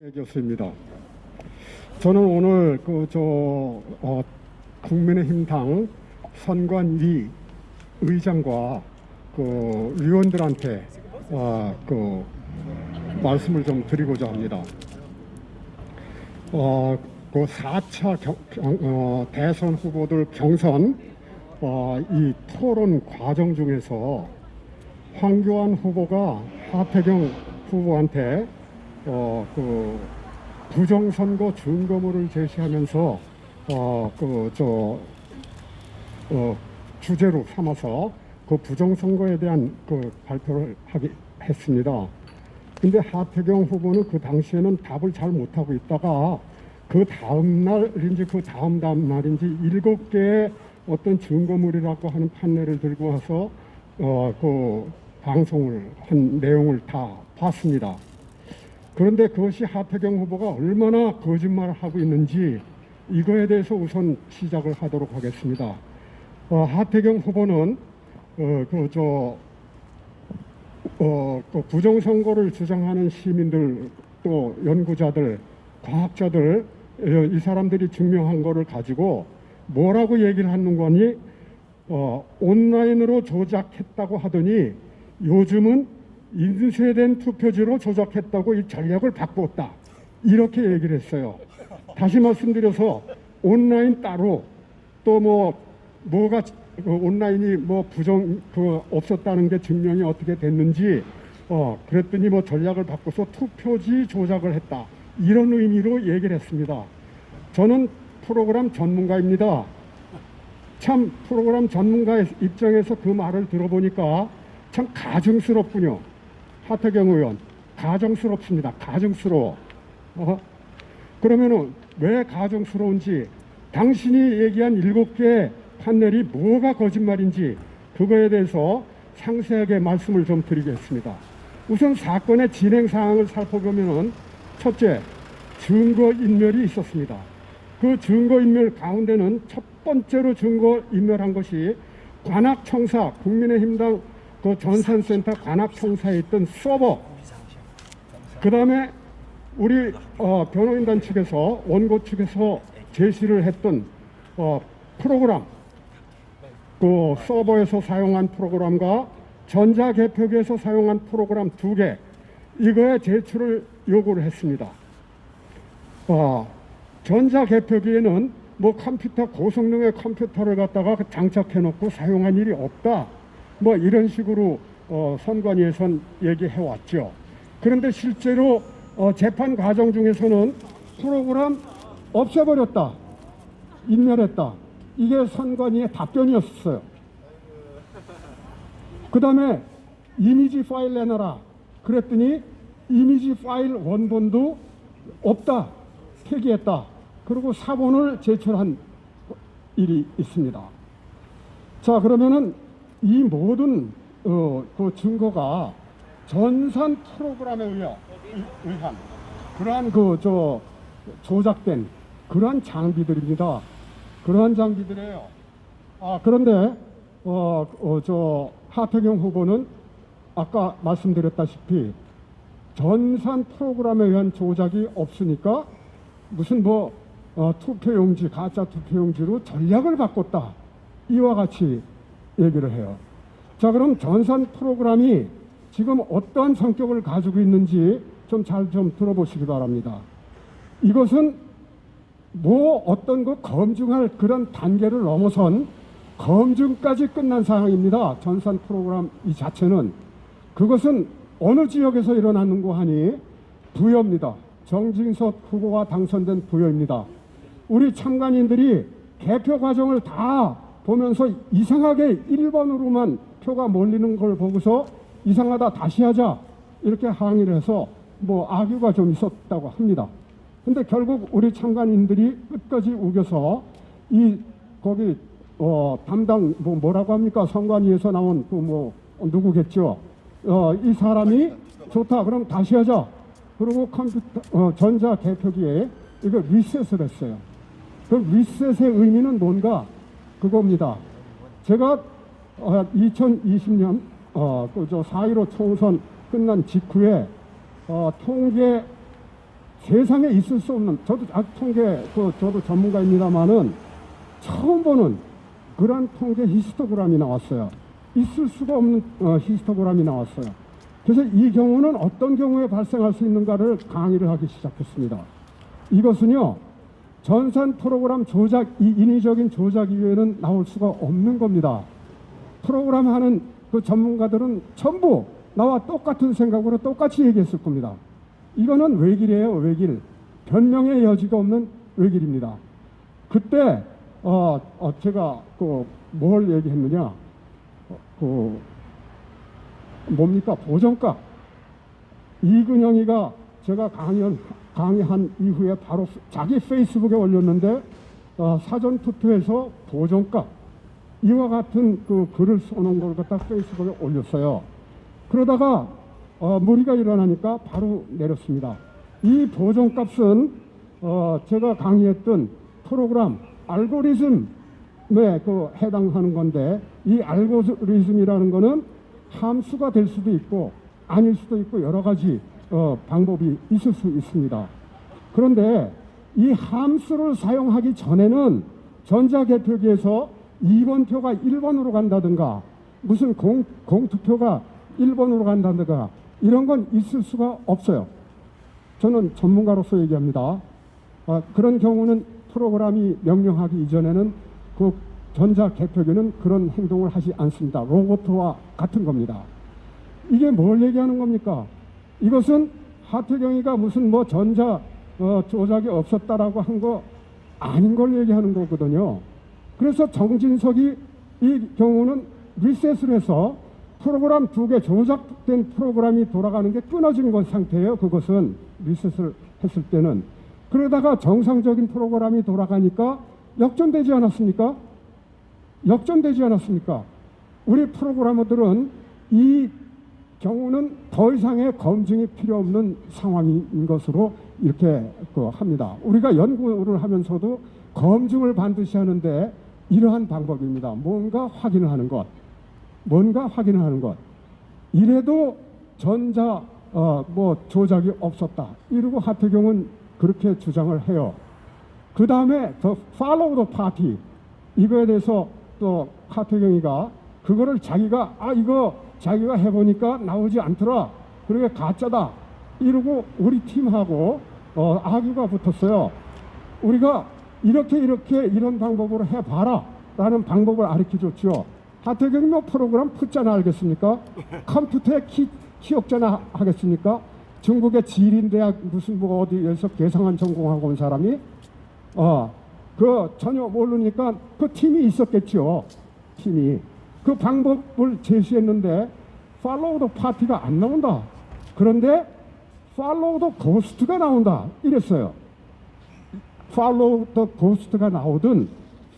교수입니다. 저는 오늘 국민의힘당 선관위 의장과 위원들한테 말씀을 좀 드리고자 합니다. 4차 대선 후보들 경선 이 토론 과정 중에서 황교안 후보가 하태경 후보한테 부정선거 증거물을 제시하면서 주제로 삼아서 부정선거에 대한 발표를 했습니다. 근데 하태경 후보는 그 당시에는 답을 잘 못하고 있다가 그 다음 날인지 그 다음 날인지 7개의 어떤 증거물이라고 하는 판례를 들고 와서 방송을 한 내용을 다 봤습니다. 그런데 그것이 하태경 후보가 얼마나 거짓말을 하고 있는지 이거에 대해서 우선 시작을 하도록 하겠습니다. 하태경 후보는 부정선거를 주장하는 시민들, 또 연구자들, 과학자들, 이 사람들이 증명한 거를 가지고 뭐라고 얘기를 하는 거니? 온라인으로 조작했다고 하더니 요즘은 인쇄된 투표지로 조작했다고 이 전략을 바꿨다, 이렇게 얘기를 했어요. 다시 말씀드려서 온라인 따로, 또 뭐가 온라인이 없었다는 게 증명이 어떻게 됐는지 그랬더니 전략을 바꿔서 투표지 조작을 했다, 이런 의미로 얘기를 했습니다. 저는 프로그램 전문가입니다. 참 프로그램 전문가의 입장에서 그 말을 들어보니까 참 가증스럽군요. 하태경 의원, 가증스럽습니다. 가증스러워. 그러면은 왜 가증스러운지, 당신이 얘기한 7개의 판넬이 뭐가 거짓말인지 그거에 대해서 상세하게 말씀을 좀 드리겠습니다. 우선 사건의 진행 사항을 살펴보면은, 첫째, 증거인멸이 있었습니다. 그 증거인멸 가운데는 첫 번째로 증거인멸한 것이 관악청사, 국민의힘당 전산센터 관악청사에 있던 서버, 그 다음에 우리 변호인단 측에서, 원고 측에서 제시를 했던 프로그램, 서버에서 사용한 프로그램과 전자개표기에서 사용한 프로그램 2개, 이거에 제출을 요구를 했습니다. 전자개표기에는 컴퓨터, 고성능의 컴퓨터를 갖다가 장착해 놓고 사용한 일이 없다, 이런 식으로 선관위에선 얘기해 왔죠. 그런데 실제로 재판 과정 중에서는 프로그램 없애버렸다, 인멸했다, 이게 선관위의 답변이었어요. 그 다음에 이미지 파일 내놔라 그랬더니 이미지 파일 원본도 없다, 폐기했다, 그리고 사본을 제출한 일이 있습니다. 자, 그러면은 이 모든 증거가 전산 프로그램에 의한 그러한 조작된 그러한 장비들입니다. 그러한 장비들이에요. 그런데 하태경 후보는 아까 말씀드렸다시피 전산 프로그램에 의한 조작이 없으니까 무슨 투표용지, 가짜 투표용지로 전략을 바꿨다, 이와 같이 얘기를 해요. 자, 그럼 전산 프로그램이 지금 어떠한 성격을 가지고 있는지 잘 들어보시기 바랍니다. 이것은 어떤 거 검증할 그런 단계를 넘어선 검증까지 끝난 상황입니다. 전산 프로그램 이 자체는. 그것은 어느 지역에서 일어나는 거 하니 부여입니다. 정진석 후보가 당선된 부여입니다. 우리 참관인들이 개표 과정을 다 보면서 이상하게 1번으로만 표가 몰리는 걸 보고서 이상하다, 다시 하자, 이렇게 항의를 해서 악유가 좀 있었다고 합니다. 근데 결국 우리 참관인들이 끝까지 우겨서 거기 담당 뭐라고 합니까? 선관위에서 나온 누구겠죠? 이 사람이 좋다, 그럼 다시 하자, 그리고 컴퓨터 전자 개표기에 이거 리셋을 했어요. 그 리셋의 의미는 뭔가? 그겁니다. 제가 2020년 4.15 총선 끝난 직후에 통계 세상에 있을 수 없는, 저도 통계 저도 전문가입니다만은 처음 보는 그런 통계 히스토그램이 나왔어요. 있을 수가 없는 히스토그램이 나왔어요. 그래서 이 경우는 어떤 경우에 발생할 수 있는가를 강의를 하기 시작했습니다. 이것은요, 전산 프로그램 조작, 인위적인 조작 이외에는 나올 수가 없는 겁니다. 프로그램 하는 그 전문가들은 전부 나와 똑같은 생각으로 똑같이 얘기했을 겁니다. 이거는 외길이에요, 외길. 변명의 여지가 없는 외길입니다. 그때 제가 뭘 얘기했느냐, 뭡니까, 보정값. 이근영이가 제가 강의한 이후에 바로 자기 페이스북에 올렸는데, 사전 투표에서 보정값, 이와 같은 그 글을 써놓은 걸 갖다 페이스북에 올렸어요. 그러다가 무리가 일어나니까 바로 내렸습니다. 이 보정값은 제가 강의했던 프로그램 알고리즘에 해당하는 건데, 이 알고리즘이라는 거는 함수가 될 수도 있고 아닐 수도 있고 여러 가지 방법이 있을 수 있습니다. 그런데 이 함수를 사용하기 전에는 전자개표기에서 2번 표가 1번으로 간다든가 무슨 공투표가 1번으로 간다든가 이런 건 있을 수가 없어요. 저는 전문가로서 얘기합니다. 그런 경우는 프로그램이 명령하기 이전에는 그 전자개표기는 그런 행동을 하지 않습니다. 로봇과 같은 겁니다. 이게 뭘 얘기하는 겁니까? 이것은 하태경이가 무슨 전자 조작이 없었다라고 한 거 아닌 걸 얘기하는 거거든요. 그래서 정진석이 이 경우는 리셋을 해서 프로그램 2개 조작된 프로그램이 돌아가는 게 끊어진 것 상태예요. 그것은 리셋을 했을 때는. 그러다가 정상적인 프로그램이 돌아가니까 역전되지 않았습니까? 역전되지 않았습니까? 우리 프로그래머들은 이 경우는 더 이상의 검증이 필요 없는 상황인 것으로 이렇게 합니다. 우리가 연구를 하면서도 검증을 반드시 하는데 이러한 방법입니다. 뭔가 확인을 하는 것. 뭔가 확인을 하는 것. 이래도 전자 조작이 없었다. 이러고 하태경은 그렇게 주장을 해요. 그 다음에 더 follow the party. 이거에 대해서 또 하태경이가 그거를 자기가 이거 자기가 해보니까 나오지 않더라. 그러게 가짜다. 이러고 우리 팀하고 악유가 붙었어요. 우리가 이렇게 이런 방법으로 해봐라 라는 방법을 가르쳐줬죠. 하태경이 프로그램 푸자나 알겠습니까? 컴퓨터에 키역자나 하겠습니까? 중국의 지린대학 무슨 어디에서 계상한 전공하고 온 사람이 전혀 모르니까 그 팀이 있었겠죠. 팀이 그 방법을 제시했는데 팔로우 더 파티가 안 나온다. 그런데 팔로우 더 고스트가 나온다. 이랬어요. 팔로우 더 고스트가 나오든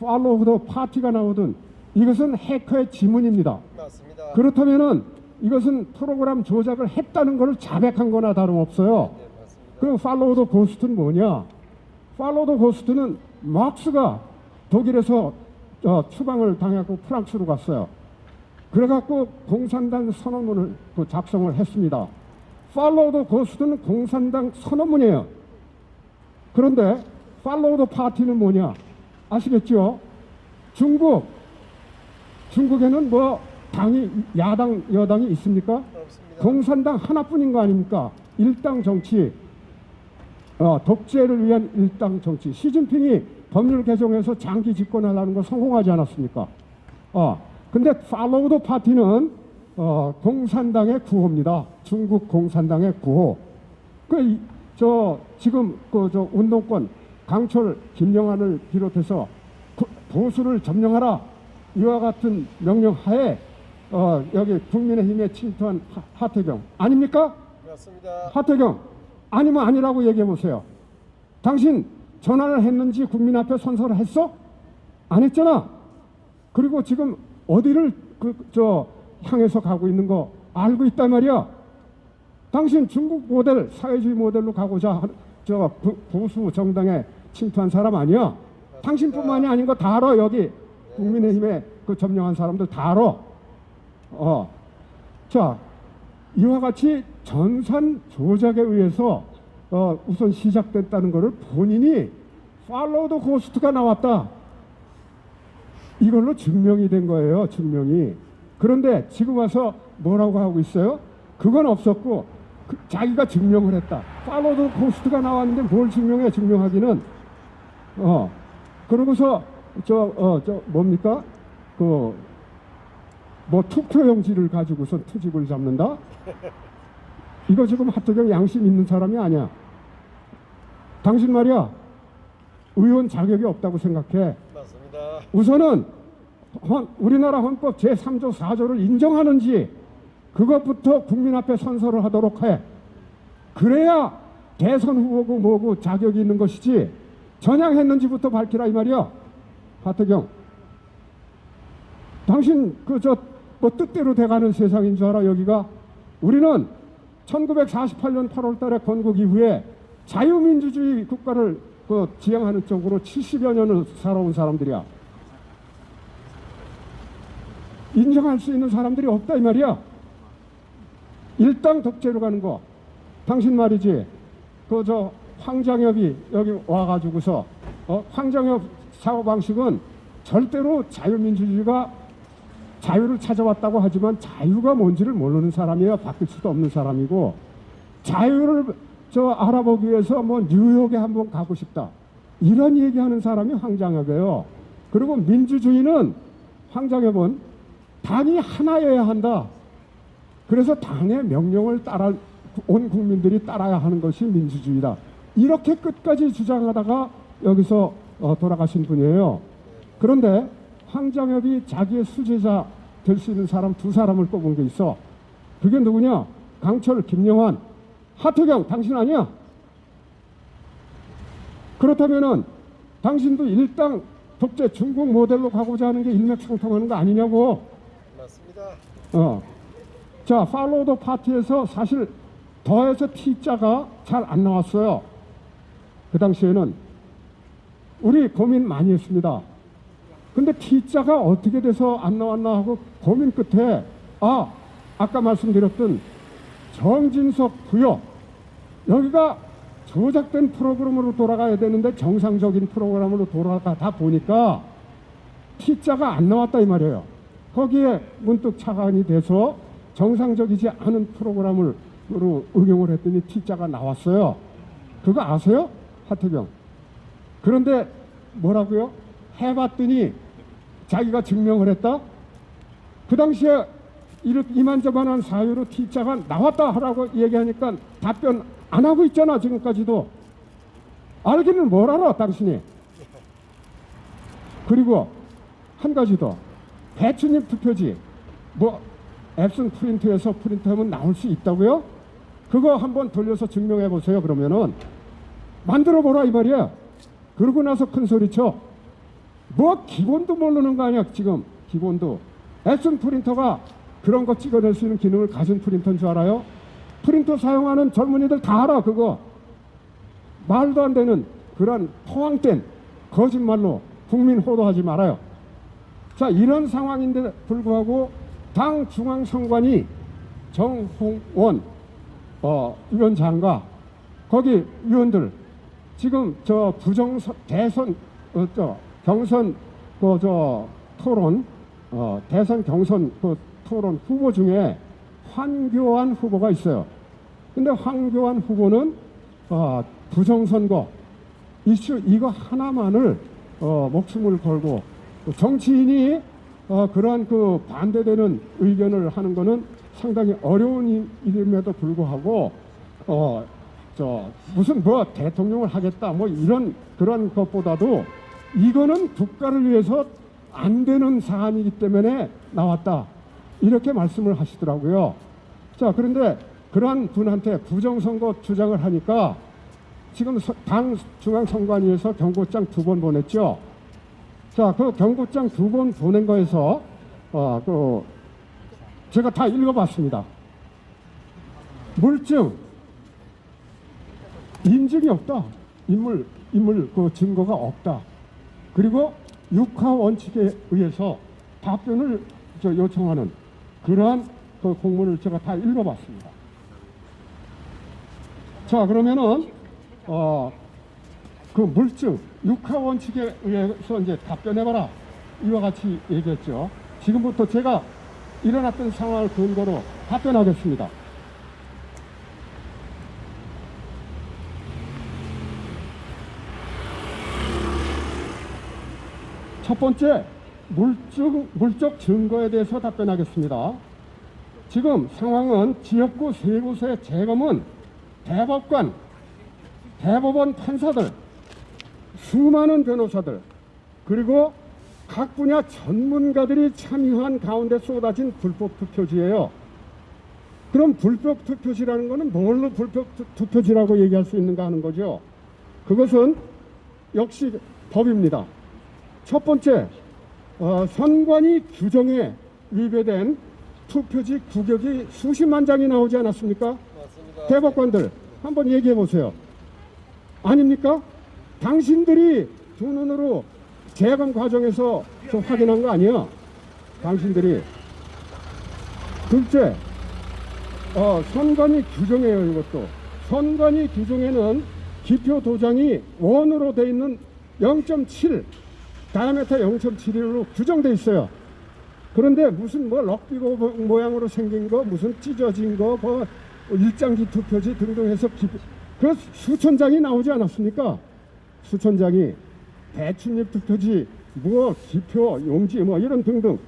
팔로우 더 파티가 나오든 이것은 해커의 지문입니다. 맞습니다. 그렇다면은 이것은 프로그램 조작을 했다는 것을 자백한 거나 다름없어요. 네, 맞습니다. 그럼 팔로우 더 고스트는 뭐냐? 팔로우 더 고스트는 막스가 독일에서 추방을 당하고 프랑스로 갔어요. 그래갖고 공산당 선언문을 작성을 했습니다. 팔로우 더 고스트는 공산당 선언문이에요. 그런데 팔로우 더 파티는 뭐냐? 아시겠죠? 중국에는 당이 야당 여당이 있습니까? 없습니다. 공산당 하나뿐인 거 아닙니까? 일당 정치, 독재를 위한 일당 정치. 시진핑이 법률 개정해서 장기 집권하려는 거 성공하지 않았습니까? 근데 팔로우 더 파티는 공산당의 구호입니다. 중국 공산당의 구호. 지금 운동권 강철, 김영환을 비롯해서 보수를 점령하라 이와 같은 명령하에 여기 국민의힘에 침투한 하태경 아닙니까? 맞습니다. 하태경 아니면 아니라고 얘기해 보세요. 당신 전화를 했는지 국민 앞에 선서를 했어? 안 했잖아. 그리고 지금 어디를 향해서 가고 있는 거 알고 있단 말이야. 당신 중국 모델, 사회주의 모델로 가고자 보수 정당에 침투한 사람 아니야. 당신뿐만이 아닌 거 다 알아. 여기 국민의힘에 점령한 사람들 다 알아. 자, 이와 같이 전산 조작에 의해서 우선 시작됐다는 것을 본인이 팔로우 더 고스트가 나왔다, 이걸로 증명이 된 거예요. 증명이. 그런데 지금 와서 뭐라고 하고 있어요? 그건 없었고 자기가 증명을 했다. 팔로우 더 고스트가 나왔는데 뭘 증명해? 증명하기는. 그러고서 뭡니까? 뭐 투표용지를 가지고선 투집을 잡는다? 이거 지금 하태경 양심 있는 사람이 아니야. 당신 말이야, 의원 자격이 없다고 생각해. 맞습니다. 우선은 우리나라 헌법 제3조 4조를 인정하는지 그것부터 국민 앞에 선서를 하도록 해. 그래야 대선 후보고 뭐고 자격이 있는 것이지, 전향했는지부터 밝히라 이 말이야. 하태경, 당신 뭐 뜻대로 돼가는 세상인 줄 알아 여기가? 우리는 1948년 8월 달에 건국 이후에 자유민주주의 국가를 지향하는 쪽으로 70여 년을 살아온 사람들이야. 인정할 수 있는 사람들이 없다 이 말이야. 일당 독재로 가는 거. 당신 말이지, 황장엽이 여기 와가지고서 황장엽 사고방식은 절대로 자유민주주의가 자유를 찾아왔다고 하지만 자유가 뭔지를 모르는 사람이에요. 바뀔 수도 없는 사람이고, 자유를 알아보기 위해서 뭐 뉴욕에 한번 가고 싶다, 이런 얘기하는 사람이 황장엽이에요. 그리고 민주주의는, 황장엽은 당이 하나여야 한다. 그래서 당의 명령을 따라 온 국민들이 따라야 하는 것이 민주주의다, 이렇게 끝까지 주장하다가 여기서 돌아가신 분이에요. 그런데 황장엽이 자기의 수제자 될 수 있는 사람 두 사람을 꼽은 게 있어. 그게 누구냐? 강철, 김영환, 하태경. 당신 아니야? 그렇다면은 당신도 일당 독재 중국 모델로 가고자 하는 게 일맥상통하는 거 아니냐고. 맞습니다. 자, 팔로우 더 파티에서 사실 더해서 T자가 잘 안 나왔어요. 그 당시에는 우리 고민 많이 했습니다. 근데 T자가 어떻게 돼서 안 나왔나 하고 고민 끝에 아까 말씀드렸던 정진석 부여, 여기가 조작된 프로그램으로 돌아가야 되는데 정상적인 프로그램으로 돌아가다 보니까 T자가 안 나왔다 이 말이에요. 거기에 문득 착안이 돼서 정상적이지 않은 프로그램으로 응용을 했더니 T자가 나왔어요. 그거 아세요? 하태경. 그런데 뭐라고요? 해봤더니 자기가 증명을 했다? 그 당시에 이만저만한 사유로 T자가 나왔다 하라고 얘기하니까 답변 안 하고 있잖아. 지금까지도. 알기는 뭘 알아 당신이. 그리고 한 가지 더, 배추잎 투표지 뭐 앱슨 프린트에서 프린트하면 나올 수 있다고요? 그거 한번 돌려서 증명해 보세요. 그러면은 만들어 보라 이 말이야. 그러고 나서 큰 소리쳐. 뭐 기본도 모르는 거 아니야 지금. 기본도. 앱슨 프린터가 그런 거 찍어낼 수 있는 기능을 가진 프린터인 줄 알아요? 프린터 사용하는 젊은이들 다 알아 그거. 말도 안 되는 그런 허황된 거짓말로 국민 호도하지 말아요. 자, 이런 상황인데 불구하고 당 중앙선관위 정홍원 위원장과 거기 위원들 지금 대선 경선 토론 대선 경선 토론 후보 중에 황교안 후보가 있어요. 근데 황교안 후보는 부정선거 이슈 이거 하나만을 목숨을 걸고, 정치인이 그러한 반대되는 의견을 하는 거는 상당히 어려운 일임에도 불구하고 무슨 뭐 대통령을 하겠다 뭐 이런 그런 것보다도 이거는 국가를 위해서 안 되는 사안이기 때문에 나왔다, 이렇게 말씀을 하시더라고요. 자, 그런데 그러한 분한테 부정선거 주장을 하니까 지금 당 중앙선관위에서 경고장 2번 보냈죠. 자, 그 경고장 2번 보낸 거에서 제가 다 읽어봤습니다. 물증, 인증이 없다. 인물 증거가 없다. 그리고 육하 원칙에 의해서 답변을 요청하는 그러한 공문을 제가 다 읽어봤습니다. 자, 그러면은 그 물증, 육하 원칙에 의해서 이제 답변해봐라. 이와 같이 얘기했죠. 지금부터 제가 일어났던 상황을 근거로 답변하겠습니다. 첫 번째, 물적 증거에 대해서 답변하겠습니다. 지금 상황은 지역구 세 곳의 재검은 대법관, 대법원 판사들, 수많은 변호사들, 그리고 각 분야 전문가들이 참여한 가운데 쏟아진 불법 투표지예요. 그럼 불법 투표지라는 것은 뭘로 불법 투표지라고 얘기할 수 있는가 하는 거죠. 그것은 역시 법입니다. 첫 번째, 선관위 규정에 위배된 투표지 구격이 수십만 장이 나오지 않았습니까? 맞습니다. 대법관들 한번 얘기해 보세요. 아닙니까? 당신들이 두 눈으로 재검 과정에서 확인한 거 아니야? 당신들이. 둘째, 선관위 규정이에요. 이것도 선관위 규정에는 기표 도장이 원으로 돼 있는 0.7 다이아메터 0.71로 규정돼 있어요. 그런데 무슨 뭐 럭비고 모양으로 생긴 거, 무슨 찢어진 거, 뭐 일장기 투표지 등등 해서 그 수천 장이 나오지 않았습니까? 수천 장이 대출입 투표지, 뭐 기표, 용지, 뭐 이런 등등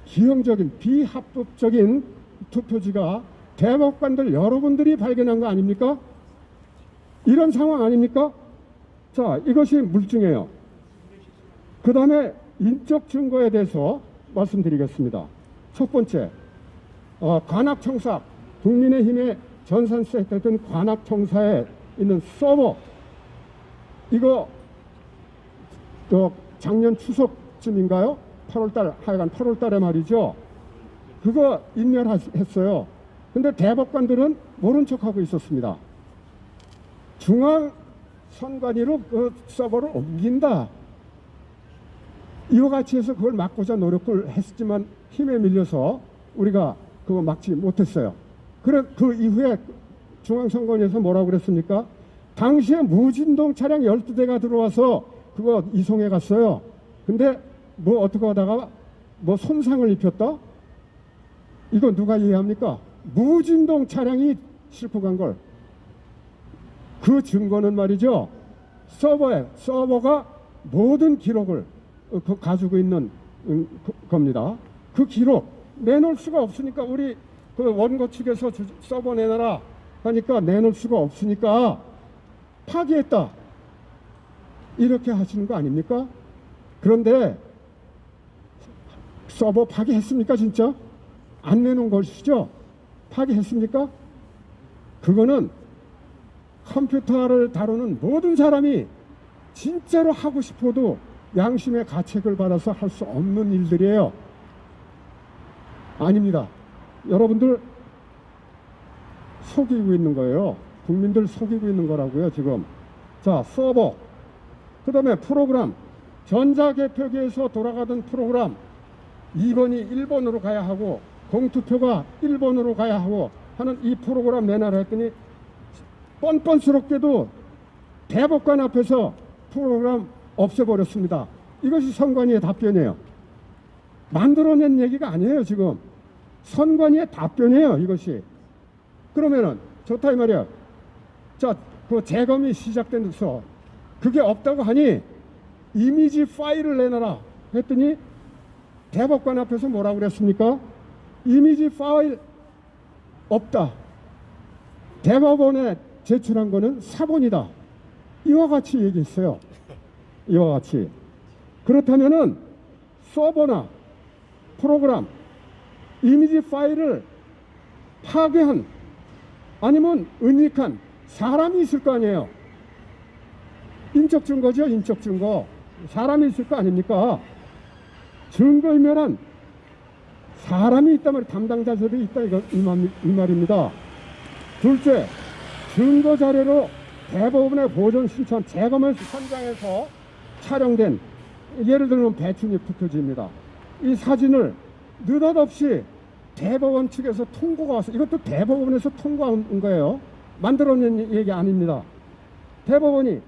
기형적인 비합법적인 투표지가 대법관들 여러분들이 발견한 거 아닙니까? 이런 상황 아닙니까? 자, 이것이 물증이에요. 그 다음에 인적 증거에 대해서 말씀드리겠습니다. 첫 번째, 관악청사, 국민의힘의 전산세트된 관악청사에 있는 서버, 이거 작년 추석쯤인가요? 8월달, 하여간 8월달에 말이죠. 그거 인멸했어요. 근데 대법관들은 모른 척하고 있었습니다. 중앙선관위로 그 서버를 옮긴다. 이와 같이 해서 그걸 막고자 노력을 했지만 힘에 밀려서 우리가 그거 막지 못했어요. 그 이후에 중앙선관위에서 뭐라고 그랬습니까? 당시에 무진동 차량 12대가 들어와서 그거 이송해 갔어요. 근데 뭐 어떻게 하다가 뭐 손상을 입혔다? 이거 누가 이해합니까? 무진동 차량이 싣고 간 걸. 그 증거는 말이죠. 서버가 모든 기록을 가지고 있는 겁니다. 그 기록 내놓을 수가 없으니까 우리 그 원고 측에서 서버 내놔라 하니까 내놓을 수가 없으니까 파기했다. 이렇게 하시는 거 아닙니까? 그런데 서버 파기했습니까 진짜? 안 내놓은 것이죠? 파기했습니까? 그거는 컴퓨터를 다루는 모든 사람이 진짜로 하고 싶어도 양심의 가책을 받아서 할 수 없는 일들이에요. 아닙니다. 여러분들 속이고 있는 거예요. 국민들 속이고 있는 거라고요 지금. 자, 서버, 그 다음에 프로그램, 전자개표기에서 돌아가던 프로그램 2번이 1번으로 가야 하고 공투표가 1번으로 가야 하고 하는 이 프로그램 내놔라 했더니 뻔뻔스럽게도 대법관 앞에서 프로그램 없애버렸습니다. 이것이 선관위의 답변이에요. 만들어낸 얘기가 아니에요 지금. 선관위의 답변이에요 이것이. 그러면은 좋다 이 말이야. 자, 그 재검이 시작돼서 그게 없다고 하니 이미지 파일을 내놔라 했더니 대법관 앞에서 뭐라고 그랬습니까? 이미지 파일 없다. 대법원에 제출한 거는 사본이다. 이와 같이 얘기했어요. 이와 같이. 그렇다면은 서버나 프로그램, 이미지 파일을 파괴한 아니면 은닉한 사람이 있을 거 아니에요. 인적 증거죠. 인적 증거. 사람이 있을 거 아닙니까? 증거이면은 사람이 있다면 담당자들이 있다 이 말입니다. 둘째, 증거 자료로 대법원에 보존 신청 재검을 현장에서 촬영된 예를 들면 배춘입 투표지입니다. 이 사진을 느닷없이 대법원 측에서 통고가 와서 이것도 대법원에서 통고한 거예요. 만들어낸 얘기 아닙니다. 대법원이